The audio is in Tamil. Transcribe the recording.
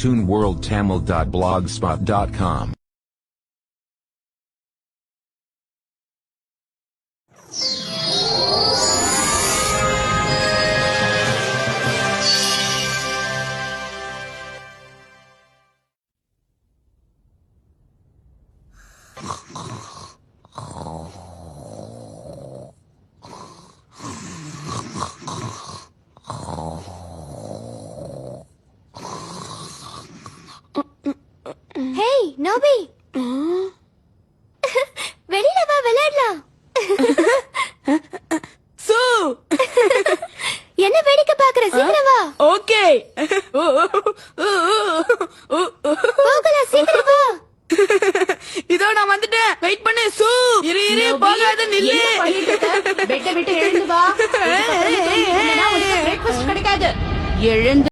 cartoonworldtamil.blogspot.com. Hey, Nobi. வெளியில வா விளையாடலாம். சூ என்ன வேடிக்கை பாக்குற? சீக்கிரம் வா. ஓகே போகலாம், சீக்கிரம் வா. இதோ நான் வந்துட்டேன். வெயிட் பண்ணு சூ. இரு இரு போகாத நில்லு. பெட்டை விட்டு எழுந்து வா. பிரேக்ஃபாஸ்ட் கிடைக்காது. எழுந்து